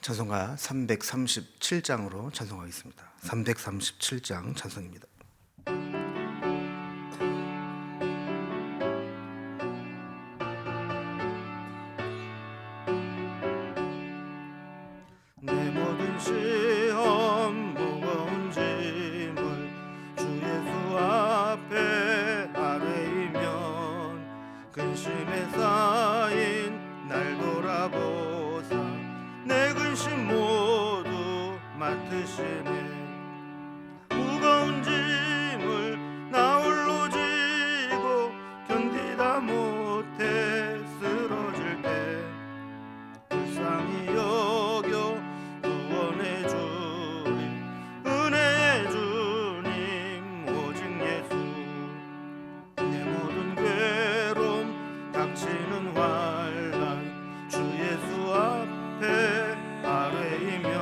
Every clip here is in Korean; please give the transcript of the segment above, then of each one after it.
찬송가 337장으로 찬송하겠습니다. 337장 찬송입니다. 내 모든 시험 무거운 짐을 주 예수 앞에 아뢰이면 근심에 쌓인 날 돌아보사 내 근심 모두 맡으시네. 무거운 짐을 나 홀로 지고 견디다 못해 쓰러질 때 불쌍히 여겨 구원해 주리 은혜의 주님 오직 예수. 내 모든 괴로움 닥치는 환난 주 예수 앞에 아뢰이면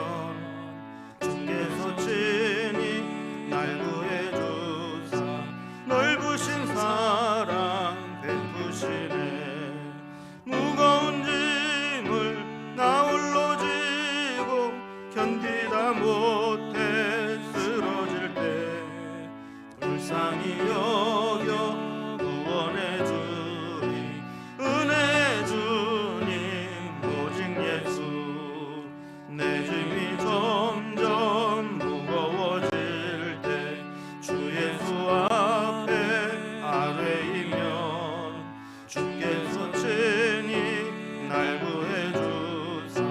주께서 친히 날 구해 주사 넓으신 사랑 베푸시네. 무거운 짐을 나 홀로 지고 견디다 못해 쓰러질 때 불쌍히 여겨 구원해 주리 은혜의 주님 오직 예수. 내 짐이 점점 무거워질 때 주 예수 앞에 아뢰이면 주께서 친히 날 구해 주사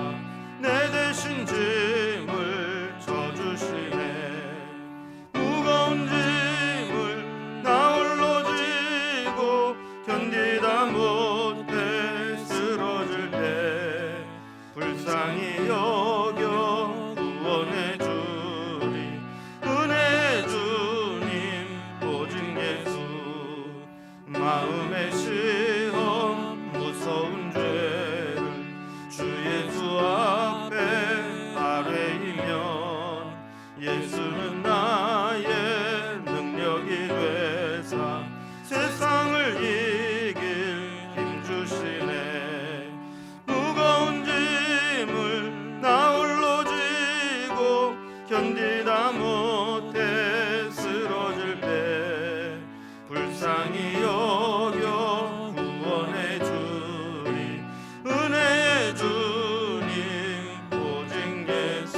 내 대신 짐을 져주시네. 무거운 짐을 나 홀로 지고 견디다 못해 쓰러질 때 불쌍히 여겨 구원해 주리 은혜의 주님 오직 예수. 마음의 시험 무서운 죄를 주 예수 앞에 아뢰이면 예수는 나의 능력이 되사 세상을 이길 힘 주시네. 무거운 짐을 나 홀로 지고 견디다 못해 쓰러질 때 불쌍히 여겨 구원해 주리 은혜의 주님 오직 예수.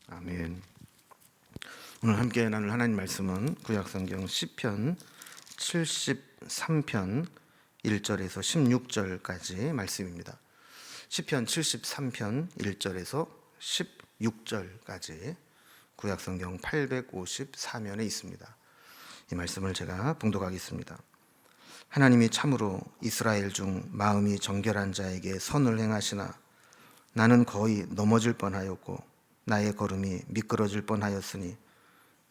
아멘. 오늘 함께 나눌 하나님 말씀은 구약성경 시편 73편 1절에서 16절까지 말씀입니다. 시편 73편 1절에서 16절까지 구약성경 854면에 있습니다. 이 말씀을 제가 봉독하겠습니다. 하나님이 참으로 이스라엘 중 마음이 정결한 자에게 선을 행하시나 나는 거의 넘어질 뻔하였고 나의 걸음이 미끄러질 뻔하였으니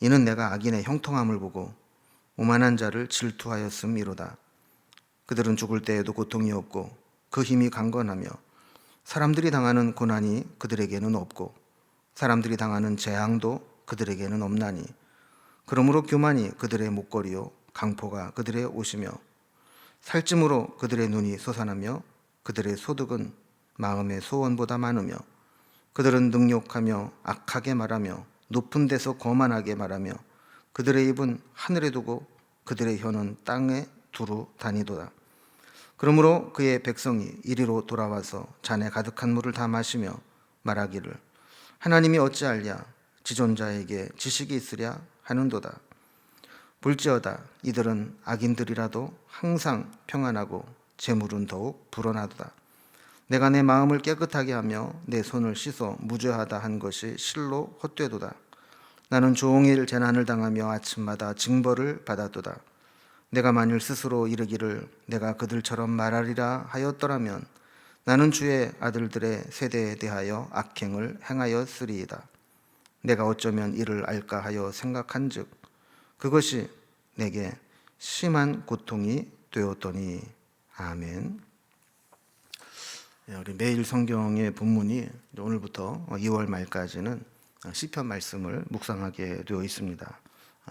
이는 내가 악인의 형통함을 보고 오만한 자를 질투하였음이로다. 그들은 죽을 때에도 고통이 없고 그 힘이 강건하며 사람들이 당하는 고난이 그들에게는 없고 사람들이 당하는 재앙도 그들에게는 없나니 그러므로 교만이 그들의 목걸이요 강포가 그들의 옷이며 살찜으로 그들의 눈이 솟아나며 그들의 소득은 마음의 소원보다 많으며 그들은 능욕하며 악하게 말하며 높은 데서 거만하게 말하며 그들의 입은 하늘에 두고 그들의 혀는 땅에 두루 다니도다. 그러므로 그의 백성이 이리로 돌아와서 잔에 가득한 물을 다 마시며 말하기를 하나님이 어찌하랴 지존자에게 지식이 있으랴 하는도다. 볼지어다 이들은 악인들이라도 항상 평안하고 재물은 더욱 불어나도다. 내가 내 마음을 깨끗하게 하며 내 손을 씻어 무죄하다 한 것이 실로 헛되도다. 나는 종일 재난을 당하며 아침마다 징벌을 받았도다. 내가 만일 스스로 이르기를 내가 그들처럼 말하리라 하였더라면 나는 주의 아들들의 세대에 대하여 악행을 행하였으리이다. 내가 어쩌면 이를 알까 하여 생각한즉 그것이 내게 심한 고통이 되었더니. 아멘. 우리 매일 성경의 본문이 오늘부터 2월 말까지는 시편 말씀을 묵상하게 되어 있습니다.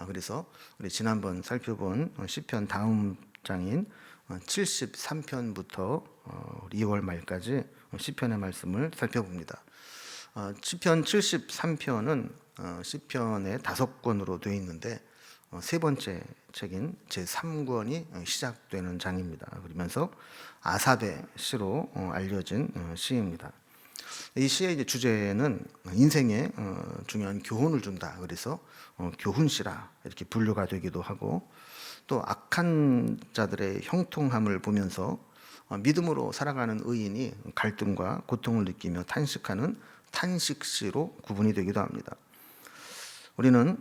그래서 우리 지난번 살펴본 시편 다음 장인 73편부터 2월 말까지 시편의 말씀을 살펴봅니다. 시편 73편은 시편의 5권으로 되어 있는데 세 번째 책인 제3권이 시작되는 장입니다. 그러면서 아삽의 시로 알려진 시입니다. 이 시의 이제 주제는 인생에 중요한 교훈을 준다. 그래서 교훈시라 이렇게 분류가 되기도 하고, 또 악한 자들의 형통함을 보면서 믿음으로 살아가는 의인이 갈등과 고통을 느끼며 탄식하는 탄식시로 구분이 되기도 합니다. 우리는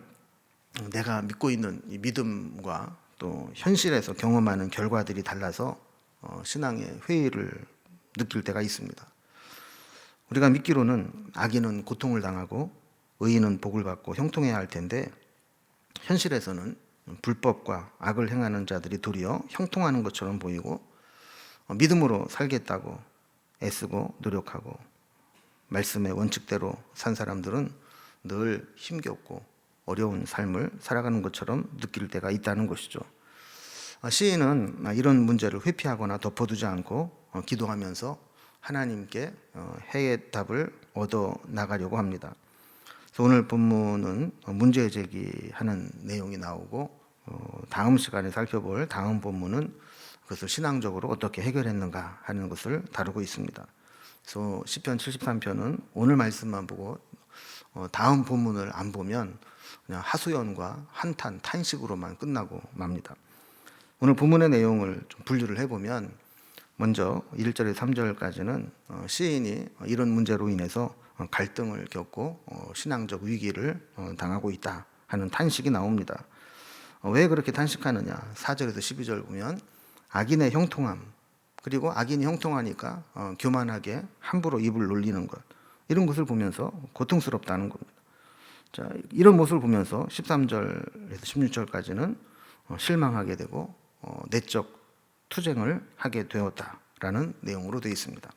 내가 믿고 있는 이 믿음과 또 현실에서 경험하는 결과들이 달라서 신앙의 회의를 느낄 때가 있습니다. 우리가 믿기로는 악인은 고통을 당하고 의인은 복을 받고 형통해야 할 텐데, 현실에서는 불법과 악을 행하는 자들이 도리어 형통하는 것처럼 보이고, 믿음으로 살겠다고 애쓰고 노력하고 말씀의 원칙대로 산 사람들은 늘 힘겹고 어려운 삶을 살아가는 것처럼 느낄 때가 있다는 것이죠. 시인은 이런 문제를 회피하거나 덮어두지 않고 기도하면서 하나님께 해답을 얻어 나가려고 합니다. 그래서 오늘 본문은 문제 제기하는 내용이 나오고, 다음 시간에 살펴볼 다음 본문은 그것을 신앙적으로 어떻게 해결했는가 하는 것을 다루고 있습니다. 그래서 시편 73편은 오늘 말씀만 보고 다음 본문을 안 보면 그냥 하소연과 한탄, 탄식으로만 끝나고 맙니다. 오늘 본문의 내용을 좀 분류를 해보면, 먼저 1절에서 3절까지는 시인이 이런 문제로 인해서 갈등을 겪고 신앙적 위기를 당하고 있다 하는 탄식이 나옵니다. 왜 그렇게 탄식하느냐? 4절에서 12절 보면 악인의 형통함, 그리고 악인이 형통하니까 교만하게 함부로 입을 놀리는 것, 이런 것을 보면서 고통스럽다는 겁니다. 자, 이런 모습을 보면서 13절에서 16절까지는 실망하게 되고 내적 투쟁을 하게 되었다라는 내용으로 되어 있습니다.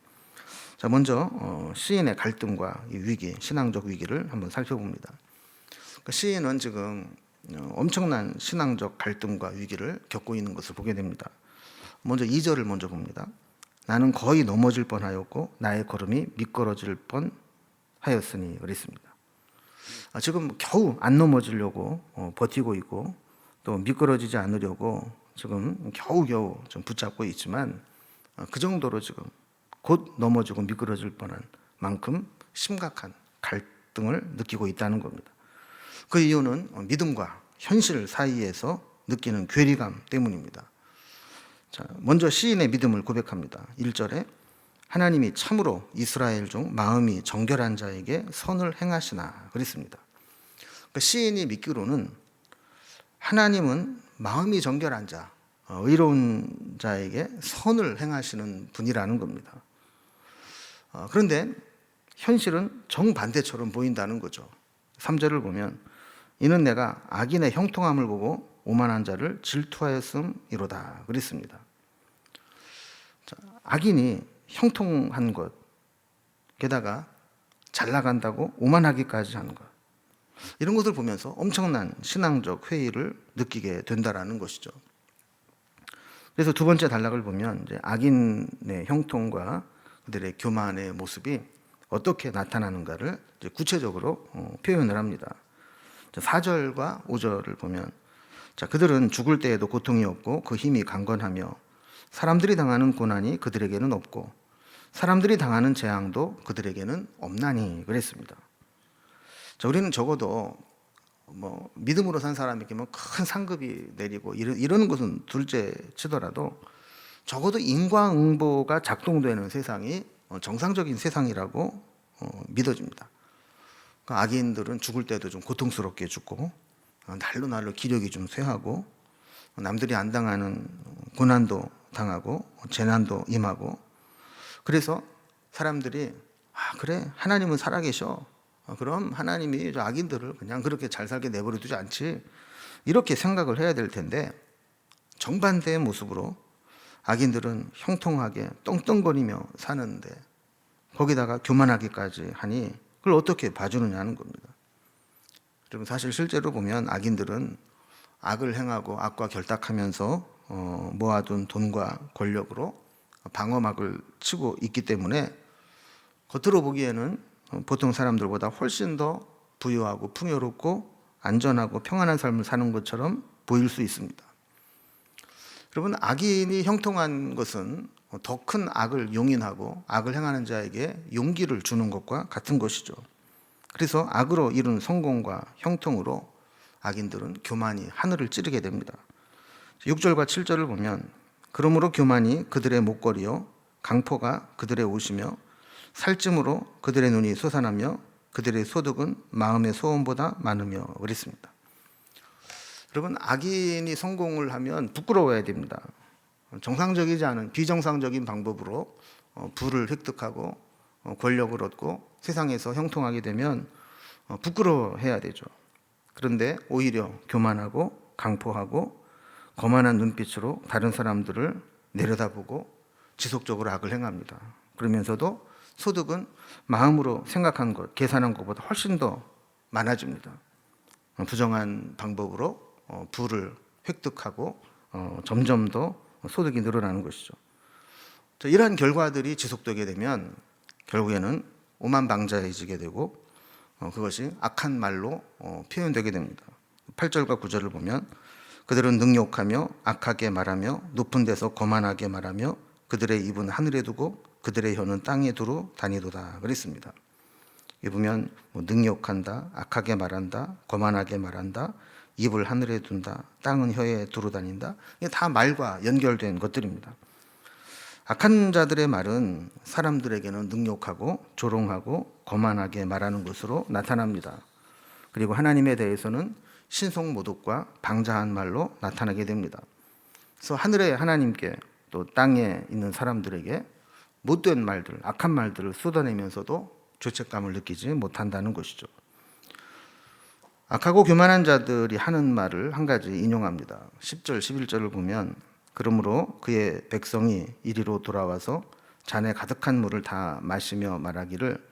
자, 먼저 시인의 갈등과 이 위기, 신앙적 위기를 한번 살펴봅니다. 그러니까 시인은 지금 엄청난 신앙적 갈등과 위기를 겪고 있는 것을 보게 됩니다. 먼저 2절을 먼저 봅니다. 나는 거의 넘어질 뻔하였고 나의 걸음이 미끄러질 뻔하였으니 그랬습니다. 지금 겨우 안 넘어지려고 버티고 있고, 또 미끄러지지 않으려고 지금 겨우겨우 좀 붙잡고 있지만, 그 정도로 지금 곧 넘어지고 미끄러질 뻔한 만큼 심각한 갈등을 느끼고 있다는 겁니다. 그 이유는 믿음과 현실 사이에서 느끼는 괴리감 때문입니다. 자, 먼저 시인의 믿음을 고백합니다. 1절에 하나님이 참으로 이스라엘 중 마음이 정결한 자에게 선을 행하시나 그랬습니다. 그러니까 시인이 믿기로는 하나님은 마음이 정결한 자, 의로운 자에게 선을 행하시는 분이라는 겁니다. 그런데 현실은 정반대처럼 보인다는 거죠. 3절을 보면 이는 내가 악인의 형통함을 보고 오만한 자를 질투하였음이로다 그랬습니다. 자, 악인이 형통한 것, 게다가 잘 나간다고 오만하기까지 하는 것, 이런 것을 보면서 엄청난 신앙적 회의를 느끼게 된다라는 것이죠. 그래서 두 번째 단락을 보면 이제 악인의 형통과 그들의 교만의 모습이 어떻게 나타나는가를 이제 구체적으로 표현을 합니다. 4절과 5절을 보면, 자, 그들은 죽을 때에도 고통이 없고 그 힘이 강건하며 사람들이 당하는 고난이 그들에게는 없고 사람들이 당하는 재앙도 그들에게는 없나니 그랬습니다. 자, 우리는 적어도 믿음으로 산 사람에게 큰 상급이 내리고 이러는 것은 둘째 치더라도 적어도 인과응보가 작동되는 세상이 정상적인 세상이라고 믿어집니다. 그러니까 악인들은 죽을 때도 좀 고통스럽게 죽고 날로 날로 기력이 좀 쇠하고 남들이 안 당하는 고난도 당하고 재난도 임하고, 그래서 사람들이 그래, 하나님은 살아계셔, 그럼 하나님이 저 악인들을 그냥 그렇게 잘 살게 내버려 두지 않지, 이렇게 생각을 해야 될 텐데, 정반대의 모습으로 악인들은 형통하게 떵떵거리며 사는데 거기다가 교만하기까지 하니 그걸 어떻게 봐주느냐는 겁니다. 여러분, 사실 실제로 보면 악인들은 악을 행하고 악과 결탁하면서 모아둔 돈과 권력으로 방어막을 치고 있기 때문에 겉으로 보기에는 보통 사람들보다 훨씬 더 부유하고 풍요롭고 안전하고 평안한 삶을 사는 것처럼 보일 수 있습니다. 여러분, 악인이 형통한 것은 더 큰 악을 용인하고 악을 행하는 자에게 용기를 주는 것과 같은 것이죠. 그래서 악으로 이룬 성공과 형통으로 악인들은 교만이 하늘을 찌르게 됩니다. 6절과 7절을 보면 그러므로 교만이 그들의 목걸이요 강포가 그들의 옷이며 살찜으로 그들의 눈이 솟아나며 그들의 소득은 마음의 소원보다 많으며 그랬습니다. 여러분, 악인이 성공을 하면 부끄러워야 됩니다. 정상적이지 않은 비정상적인 방법으로 부를 획득하고 권력을 얻고 세상에서 형통하게 되면 부끄러워해야 되죠. 그런데 오히려 교만하고 강포하고 거만한 눈빛으로 다른 사람들을 내려다보고 지속적으로 악을 행합니다. 그러면서도 소득은 마음으로 생각한 것, 계산한 것보다 훨씬 더 많아집니다. 부정한 방법으로 부를 획득하고 점점 더 소득이 늘어나는 것이죠. 이러한 결과들이 지속되게 되면 결국에는 오만방자해지게 되고 그것이 악한 말로 표현되게 됩니다. 8절과 9절을 보면 그들은 능욕하며 악하게 말하며 높은 데서 거만하게 말하며 그들의 입은 하늘에 두고 그들의 혀는 땅에 두루 다니도다 그랬습니다. 여기 보면 능욕한다, 악하게 말한다, 거만하게 말한다, 입을 하늘에 둔다, 땅은 혀에 두루 다닌다. 이게 다 말과 연결된 것들입니다. 악한 자들의 말은 사람들에게는 능욕하고 조롱하고 거만하게 말하는 것으로 나타납니다. 그리고 하나님에 대해서는 신성모독과 방자한 말로 나타나게 됩니다. 그래서 하늘의 하나님께 또 땅에 있는 사람들에게 못된 말들, 악한 말들을 쏟아내면서도 죄책감을 느끼지 못한다는 것이죠. 악하고 교만한 자들이 하는 말을 한 가지 인용합니다. 10절, 11절을 보면 그러므로 그의 백성이 이리로 돌아와서 잔에 가득한 물을 다 마시며 말하기를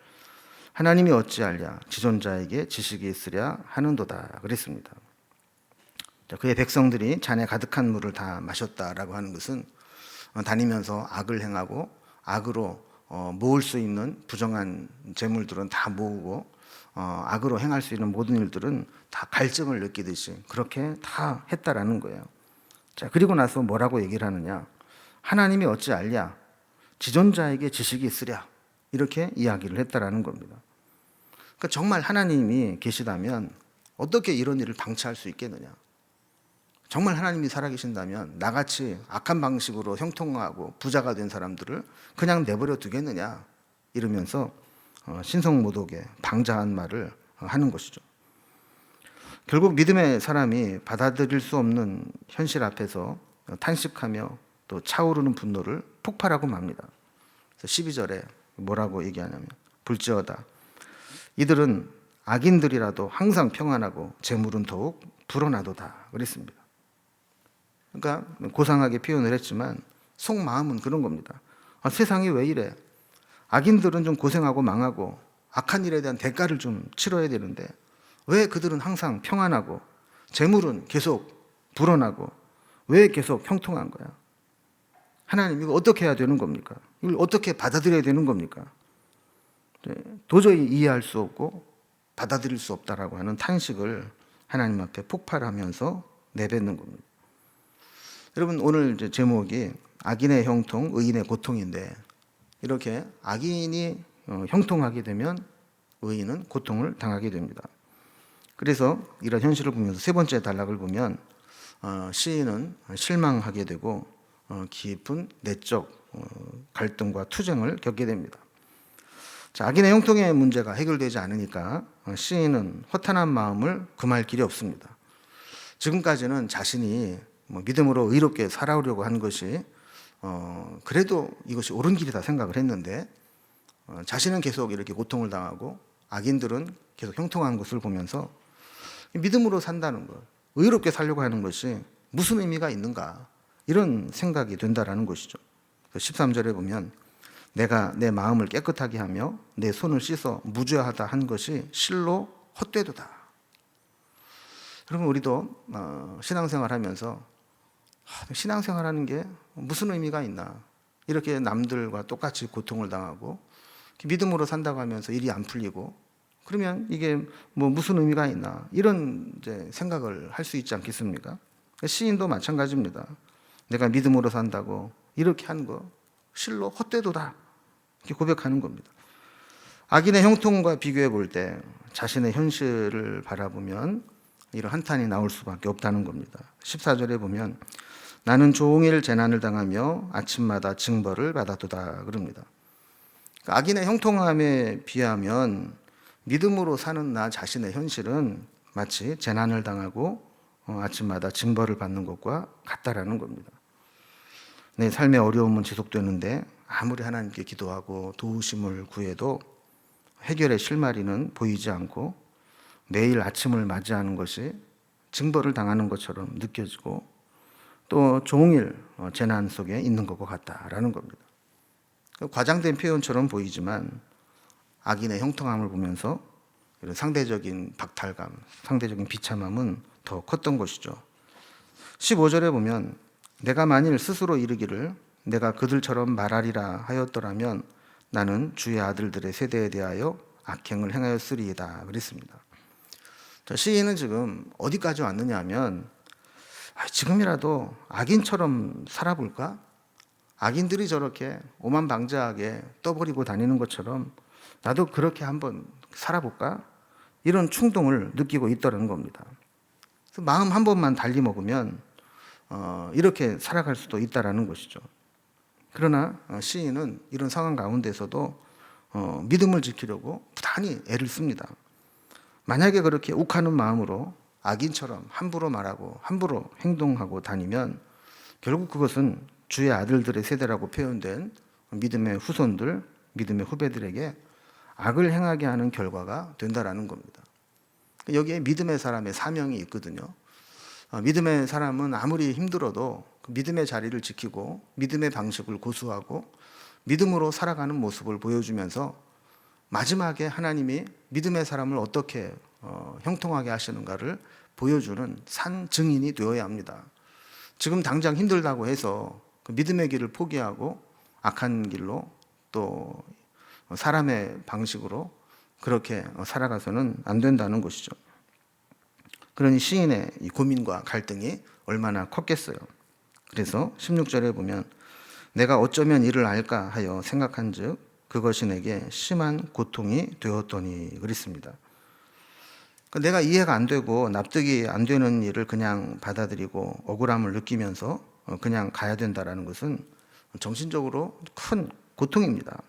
하나님이 어찌하랴 지존자에게 지식이 있으랴 하는도다 그랬습니다. 그의 백성들이 잔에 가득한 물을 다 마셨다라고 하는 것은 다니면서 악을 행하고 악으로 모을 수 있는 부정한 재물들은 다 모으고 악으로 행할 수 있는 모든 일들은 다 갈증을 느끼듯이 그렇게 다 했다라는 거예요. 자, 그리고 나서 뭐라고 얘기를 하느냐? 하나님이 어찌 알랴? 지존자에게 지식이 있으랴. 이렇게 이야기를 했다라는 겁니다. 그러니까 정말 하나님이 계시다면 어떻게 이런 일을 방치할 수 있겠느냐? 정말 하나님이 살아계신다면 나같이 악한 방식으로 형통하고 부자가 된 사람들을 그냥 내버려 두겠느냐? 이러면서 신성모독의 방자한 말을 하는 것이죠. 결국 믿음의 사람이 받아들일 수 없는 현실 앞에서 탄식하며 또 차오르는 분노를 폭발하고 맙니다. 그래서 12절에 뭐라고 얘기하냐면 볼지어다 이들은 악인들이라도 항상 평안하고 재물은 더욱 불어나도다 그랬습니다. 그러니까 고상하게 표현을 했지만 속마음은 그런 겁니다. 세상이 왜 이래? 악인들은 좀 고생하고 망하고 악한 일에 대한 대가를 좀 치러야 되는데 왜 그들은 항상 평안하고 재물은 계속 불어나고 왜 계속 형통한 거야? 하나님 이거 어떻게 해야 되는 겁니까? 이걸 어떻게 받아들여야 되는 겁니까? 도저히 이해할 수 없고 받아들일 수 없다라고 하는 탄식을 하나님 앞에 폭발하면서 내뱉는 겁니다. 여러분 오늘 이제 제목이 악인의 형통, 의인의 고통인데 이렇게 악인이 형통하게 되면 의인은 고통을 당하게 됩니다. 그래서 이런 현실을 보면서 세 번째 단락을 보면 시인은 실망하게 되고 깊은 내적 갈등과 투쟁을 겪게 됩니다. 자, 악인의 형통의 문제가 해결되지 않으니까 시인은 허탄한 마음을 금할 길이 없습니다. 지금까지는 자신이 믿음으로 의롭게 살아오려고 한 것이 그래도 이것이 옳은 길이다 생각을 했는데 자신은 계속 이렇게 고통을 당하고 악인들은 계속 형통하는 것을 보면서 믿음으로 산다는 것, 의롭게 살려고 하는 것이 무슨 의미가 있는가 이런 생각이 된다라는 것이죠. 13절에 보면 내가 내 마음을 깨끗하게 하며 내 손을 씻어 무죄하다 한 것이 실로 헛되도다. 여러분 우리도 신앙생활 하면서 신앙생활하는 게 무슨 의미가 있나? 이렇게 남들과 똑같이 고통을 당하고 믿음으로 산다고 하면서 일이 안 풀리고 그러면 이게 뭐 무슨 의미가 있나? 이런 이제 생각을 할 수 있지 않겠습니까? 시인도 마찬가지입니다. 내가 믿음으로 산다고 이렇게 한 거 실로 헛되도다 이렇게 고백하는 겁니다. 악인의 형통과 비교해 볼 때 자신의 현실을 바라보면 이런 한탄이 나올 수밖에 없다는 겁니다. 14절에 보면 나는 종일 재난을 당하며 아침마다 징벌을 받았도다 그럽니다. 악인의 형통함에 비하면 믿음으로 사는 나 자신의 현실은 마치 재난을 당하고 아침마다 징벌을 받는 것과 같다라는 겁니다. 내 삶의 어려움은 지속되는데 아무리 하나님께 기도하고 도우심을 구해도 해결의 실마리는 보이지 않고 매일 아침을 맞이하는 것이 징벌을 당하는 것처럼 느껴지고 또 종일 재난 속에 있는 것과 같다라는 겁니다. 과장된 표현처럼 보이지만 악인의 형통함을 보면서 이런 상대적인 박탈감, 상대적인 비참함은 더 컸던 것이죠. 15절에 보면 내가 만일 스스로 이르기를 내가 그들처럼 말하리라 하였더라면 나는 주의 아들들의 세대에 대하여 악행을 행하였으리이다 그랬습니다. 시인은 지금 어디까지 왔느냐 하면 지금이라도 악인처럼 살아볼까? 악인들이 저렇게 오만방자하게 떠버리고 다니는 것처럼 나도 그렇게 한번 살아볼까? 이런 충동을 느끼고 있다는 겁니다. 그래서 마음 한 번만 달리 먹으면 이렇게 살아갈 수도 있다는 것이죠. 그러나 시인은 이런 상황 가운데서도 믿음을 지키려고 부단히 애를 씁니다. 만약에 그렇게 욱하는 마음으로 악인처럼 함부로 말하고 함부로 행동하고 다니면 결국 그것은 주의 아들들의 세대라고 표현된 믿음의 후손들, 믿음의 후배들에게 악을 행하게 하는 결과가 된다라는 겁니다. 여기에 믿음의 사람의 사명이 있거든요. 믿음의 사람은 아무리 힘들어도 그 믿음의 자리를 지키고 믿음의 방식을 고수하고 믿음으로 살아가는 모습을 보여주면서 마지막에 하나님이 믿음의 사람을 어떻게 형통하게 하시는가를 보여주는 산 증인이 되어야 합니다. 지금 당장 힘들다고 해서 그 믿음의 길을 포기하고 악한 길로 또 사람의 방식으로 그렇게 살아가서는 안 된다는 것이죠. 그러니 시인의 이 고민과 갈등이 얼마나 컸겠어요. 그래서 16절에 보면 내가 어쩌면 이를 알까 하여 생각한즉 그것이 내게 심한 고통이 되었더니 그랬습니다. 내가 이해가 안 되고 납득이 안 되는 일을 그냥 받아들이고 억울함을 느끼면서 그냥 가야 된다는 것은 정신적으로 큰 고통입니다.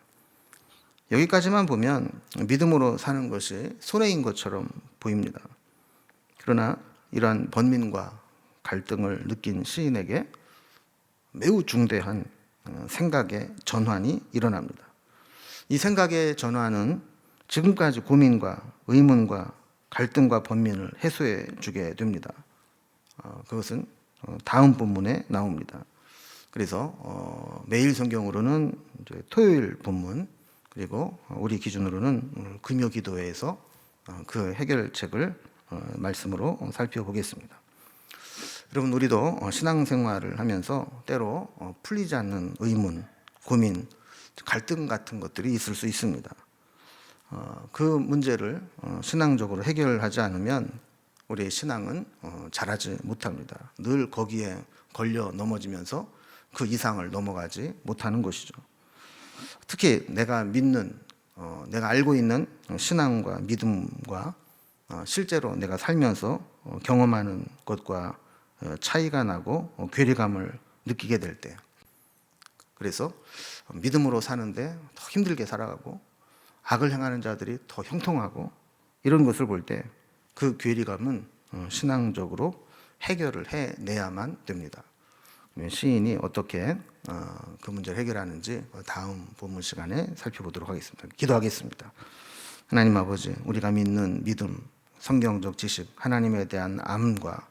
여기까지만 보면 믿음으로 사는 것이 손해인 것처럼 보입니다. 그러나 이러한 번민과 갈등을 느낀 시인에게 매우 중대한 생각의 전환이 일어납니다. 이 생각의 전환은 지금까지 고민과 의문과 갈등과 번민을 해소해 주게 됩니다. 그것은 다음 본문에 나옵니다. 그래서 매일 성경으로는 이제 토요일 본문 그리고 우리 기준으로는 금요 기도회에서 그 해결책을 말씀으로 살펴보겠습니다. 여러분 우리도 신앙생활을 하면서 때로 풀리지 않는 의문, 고민, 갈등 같은 것들이 있을 수 있습니다. 그 문제를 신앙적으로 해결하지 않으면 우리의 신앙은 자라지 못합니다. 늘 거기에 걸려 넘어지면서 그 이상을 넘어가지 못하는 것이죠. 특히 내가 믿는, 내가 알고 있는 신앙과 믿음과 실제로 내가 살면서 경험하는 것과 차이가 나고 괴리감을 느끼게 될 때, 그래서 믿음으로 사는데 더 힘들게 살아가고 악을 행하는 자들이 더 형통하고 이런 것을 볼 때 그 괴리감은 신앙적으로 해결을 해내야만 됩니다. 시인이 어떻게 그 문제를 해결하는지 다음 본문 시간에 살펴보도록 하겠습니다. 기도하겠습니다. 하나님 아버지, 우리가 믿는 믿음, 성경적 지식, 하나님에 대한 암과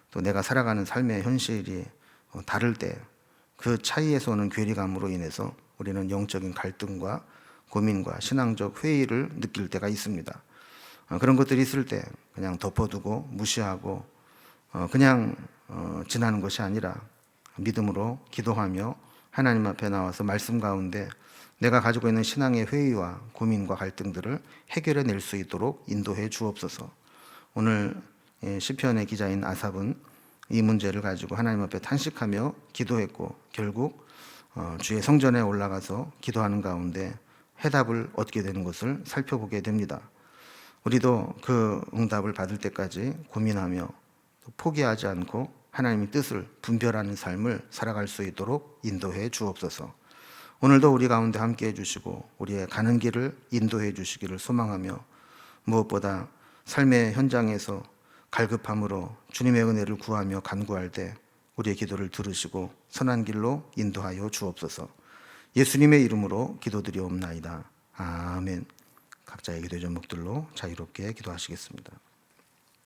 또 내가 살아가는 삶의 현실이 다를 때 그 차이에서 오는 괴리감으로 인해서 우리는 영적인 갈등과 고민과 신앙적 회의를 느낄 때가 있습니다. 그런 것들이 있을 때 그냥 덮어두고 무시하고 그냥 지나는 것이 아니라 믿음으로 기도하며 하나님 앞에 나와서 말씀 가운데 내가 가지고 있는 신앙의 회의와 고민과 갈등들을 해결해 낼 수 있도록 인도해 주옵소서. 오늘 시편의 기자인 아삽은 이 문제를 가지고 하나님 앞에 탄식하며 기도했고 결국 주의 성전에 올라가서 기도하는 가운데 해답을 얻게 되는 것을 살펴보게 됩니다. 우리도 그 응답을 받을 때까지 고민하며 포기하지 않고 하나님의 뜻을 분별하는 삶을 살아갈 수 있도록 인도해 주옵소서. 오늘도 우리 가운데 함께 해주시고 우리의 가는 길을 인도해 주시기를 소망하며 무엇보다 삶의 현장에서 갈급함으로 주님의 은혜를 구하며 간구할 때 우리의 기도를 들으시고 선한 길로 인도하여 주옵소서. 예수님의 이름으로 기도드리옵나이다. 아멘. 각자의 기도 제목들로 자유롭게 기도하시겠습니다.